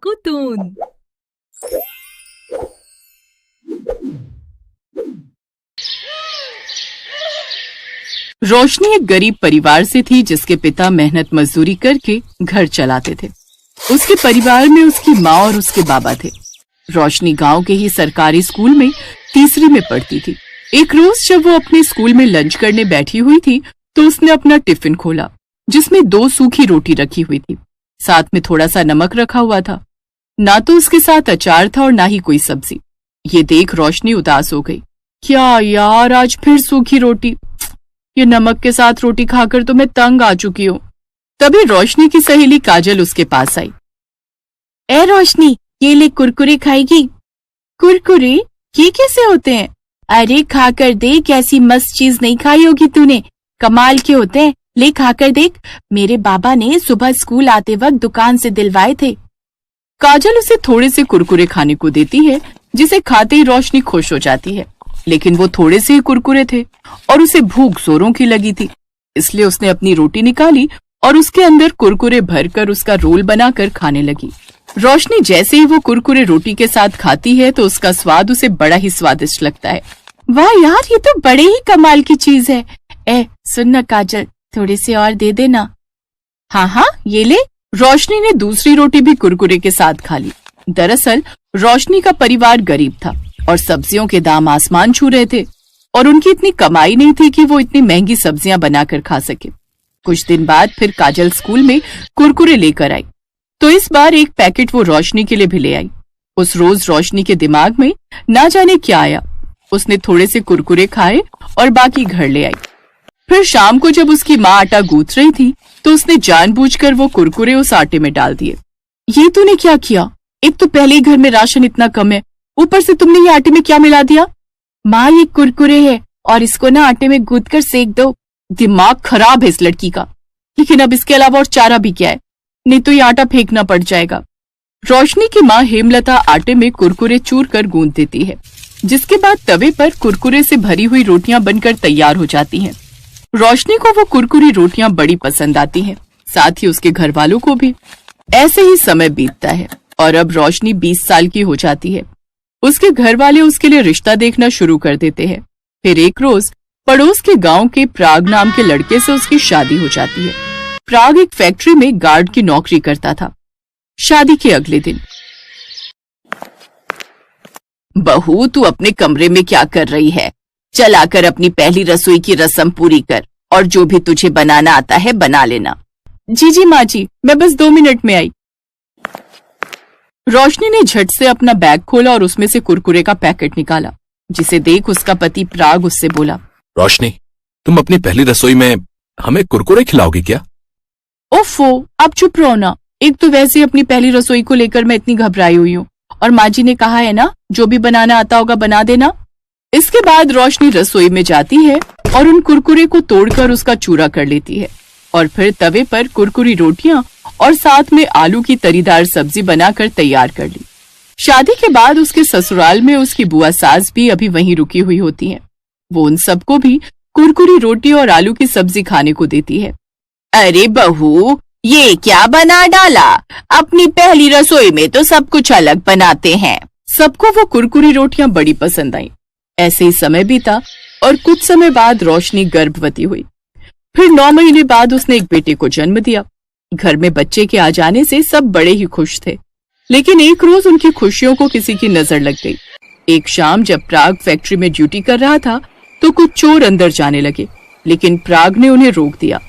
कुतून। रोशनी एक गरीब परिवार से थी जिसके पिता मेहनत मजदूरी करके घर चलाते थे। उसके परिवार में उसकी माँ और उसके बाबा थे। रोशनी गांव के ही सरकारी स्कूल में तीसरी में पढ़ती थी। एक रोज जब वो अपने स्कूल में लंच करने बैठी हुई थी तो उसने अपना टिफिन खोला जिसमें 2 सूखी रोटी रखी हुई थी, साथ में थोड़ा सा नमक रखा हुआ था। ना तो उसके साथ अचार था और ना ही कोई सब्जी। ये देख रोशनी उदास हो गई। क्या यार, आज फिर सूखी रोटी। ये नमक के साथ रोटी खाकर तो मैं तंग आ चुकी हूँ। तभी रोशनी की सहेली काजल उसके पास आई। ए रोशनी, ये ले कुरकुरे खाएगी? कुरकुरे? ये कैसे होते हैं? अरे खाकर देख, कैसी मस्त चीज नहीं खाई होगी तूने। कमाल के होते हैं, ले खाकर देख। मेरे बाबा ने सुबह स्कूल आते वक्त दुकान से दिलवाए थे। काजल उसे थोड़े से कुरकुरे खाने को देती है जिसे खाते ही रोशनी खुश हो जाती है। लेकिन वो थोड़े से ही कुरकुरे थे और उसे भूख जोरों की लगी थी, इसलिए उसने अपनी रोटी निकाली और उसके अंदर कुरकुरे भरकर उसका रोल बनाकर खाने लगी। रोशनी जैसे ही वो कुरकुरे रोटी के साथ खाती है तो उसका स्वाद उसे बड़ा ही स्वादिष्ट लगता है। वाह यार, ये तो बड़े ही कमाल की चीज है। सुन ना काजल, थोड़े से और दे देना। हाँ, ये ले। रोशनी ने दूसरी रोटी भी कुरकुरे के साथ खा ली। दरअसल रोशनी का परिवार गरीब था और सब्जियों के दाम आसमान छू रहे थे और उनकी इतनी कमाई नहीं थी कि वो इतनी महंगी सब्जियां बनाकर खा सके। कुछ दिन बाद फिर काजल स्कूल में कुरकुरे लेकर आई तो इस बार एक पैकेट वो रोशनी के लिए भी ले आई। उस रोज रोशनी के दिमाग में ना जाने क्या आया। उसने थोड़े से कुरकुरे खाए और बाकी घर ले आई। फिर शाम को जब उसकी माँ आटा गूंथ रही थी तो उसने जानबूझकर वो कुरकुरे उस आटे में डाल दिए। ये तूने क्या किया? एक तो पहले ही घर में राशन इतना कम है, ऊपर से तुमने ये आटे में क्या मिला दिया? माँ, ये कुरकुरे है और इसको ना आटे में गूंथ कर सेक दो। दिमाग खराब है इस लड़की का। लेकिन अब इसके अलावा और चारा भी क्या है? नहीं तो ये आटा फेंकना पड़ जाएगा। रोशनी की माँ हेमलता आटे में कुरकुरे चूर कर गूंथ देती है, जिसके बाद तवे पर कुरकुरे से भरी हुई रोटियां बनकर तैयार हो जाती हैं। रोशनी को वो कुरकुरी रोटियां बड़ी पसंद आती हैं, साथ ही उसके घर वालों को भी। ऐसे ही समय बीतता है और अब रोशनी 20 साल की हो जाती है। उसके घर वाले उसके लिए रिश्ता देखना शुरू कर देते हैं। फिर एक रोज पड़ोस के गांव के प्राग नाम के लड़के से उसकी शादी हो जाती है। प्राग एक फैक्ट्री में गार्ड की नौकरी करता था। शादी के अगले दिन, बहू, तू अपने कमरे में क्या कर रही है? चल आकर अपनी पहली रसोई की रस्म पूरी कर और जो भी तुझे बनाना आता है बना लेना। जी माँ जी, मैं बस 2 मिनट में आई। रोशनी ने झट से अपना बैग खोला और उसमें से कुरकुरे का पैकेट निकाला, जिसे देख उसका पति प्राग उससे बोला, रोशनी, तुम अपनी पहली रसोई में हमें कुरकुरे खिलाओगी क्या? ओफो, आप चुप रहो ना। एक तो वैसे अपनी पहली रसोई को लेकर मैं इतनी घबराई हुई हूँ और माँ जी ने कहा है ना, जो भी बनाना आता होगा बना देना। इसके बाद रोशनी रसोई में जाती है और उन कुरकुरे को तोड़कर उसका चूरा कर लेती है और फिर तवे पर कुरकुरी रोटियां और साथ में आलू की तरीदार सब्जी बनाकर तैयार कर ली। शादी के बाद उसके ससुराल में उसकी बुआ सास भी अभी वहीं रुकी हुई होती हैं। वो उन सबको भी कुरकुरी रोटी और आलू की सब्जी खाने को देती है। अरे बहू, ये क्या बना डाला? अपनी पहली रसोई में तो सब कुछ अलग बनाते हैं। सबको वो कुरकुरी रोटियां बड़ी पसंद आई। ऐसे ही समय बीता और कुछ समय बाद रोशनी गर्भवती हुई। फिर 9 महीने बाद उसने एक बेटे को जन्म दिया। घर में बच्चे के आ जाने से सब बड़े ही खुश थे, लेकिन एक रोज उनकी खुशियों को किसी की नजर लग गई। एक शाम जब प्राग फैक्ट्री में ड्यूटी कर रहा था तो कुछ चोर अंदर जाने लगे, लेकिन प्राग ने उन्हें रोक दिया,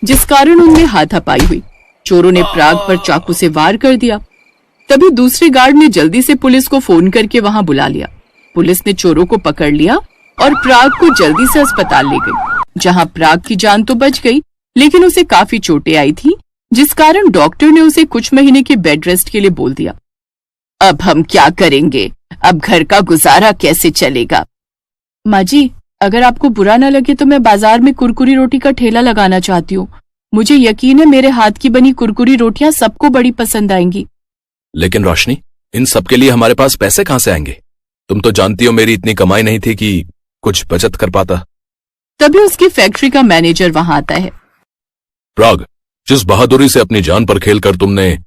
जिस कारण उनमें हाथापाई हुई। चोरों ने प्राग पर चाकू से वार कर दिया। तभी दूसरे गार्ड ने जल्दी से पुलिस को फोन करके वहां बुला लिया। पुलिस ने चोरों को पकड़ लिया और प्राग को जल्दी से अस्पताल ले गई, जहां प्राग की जान तो बच गई, लेकिन उसे काफी चोटें आई थी, जिस कारण डॉक्टर ने उसे कुछ महीने की बेड रेस्ट के लिए बोल दिया। अब हम क्या करेंगे? अब घर का गुजारा कैसे चलेगा? माँ जी, अगर आपको बुरा न लगे तो मैं बाजार में कुरकुरी रोटी का ठेला लगाना चाहती हूँ। मुझे यकीन है मेरे हाथ की बनी कुरकुरी रोटियां सबको बड़ी पसंद आएंगी। लेकिन रोशनी, इन सब के लिए हमारे पास पैसे कहाँ से आएंगे? तुम तो जानती हो मेरी इतनी कमाई नहीं थी कि कुछ बचत कर पाता। तभी उसकी फैक्ट्री का मैनेजर वहां आता है। प्राग, जिस बहादुरी से अपनी जान पर खेलकर तुमने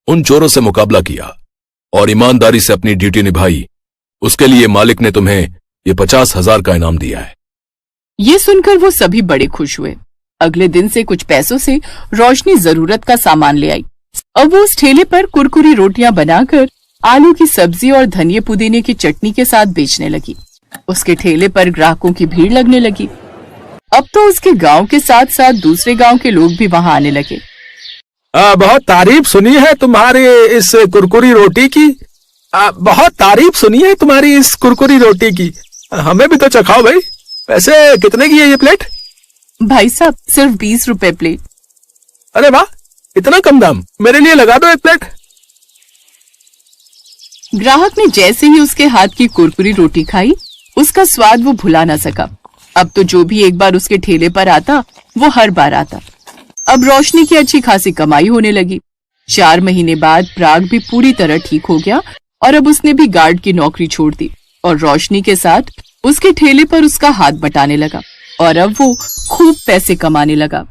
उन चोरों से मुकाबला किया, और ईमानदारी से अपनी ड्यूटी निभाई, उसके लिए मालिक ने तुम्हें ये 50,000 का इनाम दिया है। ये सुनकर वो सभी बड़े खुश हुए। अगले दिन से कुछ पैसों से रोशनी जरूरत का सामान ले आई। अब वो उस ठेले पर कुरकुरी रोटियां बनाकर आलू की सब्जी और धनिया पुदीने की चटनी के साथ बेचने लगी। उसके ठेले पर ग्राहकों की भीड़ लगने लगी। अब तो उसके गांव के साथ साथ दूसरे गांव के लोग भी वहां आने लगे। बहुत तारीफ सुनी है तुम्हारे इस कुरकुरी रोटी की। बहुत तारीफ सुनी है तुम्हारी इस कुरकुरी रोटी की। हमें भी तो चखाओ भाई। वैसे कितने की है ये प्लेट? भाई साहब, सिर्फ 20 रुपए प्लेट। अरे वाह, इतना कम दाम। मेरे लिए लगा दो एक प्लेट। ग्राहक ने जैसे ही उसके हाथ की कुरकुरी रोटी खाई, उसका स्वाद वो भुला ना सका। अब तो जो भी एक बार उसके ठेले पर आता, वो हर बार आता। अब रोशनी की अच्छी खासी कमाई होने लगी। 4 महीने बाद प्राग भी पूरी तरह ठीक हो गया और अब उसने भी गार्ड की नौकरी छोड़ दी और रोशनी के साथ उसके ठेले पर उसका हाथ बटाने लगा और अब वो खूब पैसे कमाने लगा।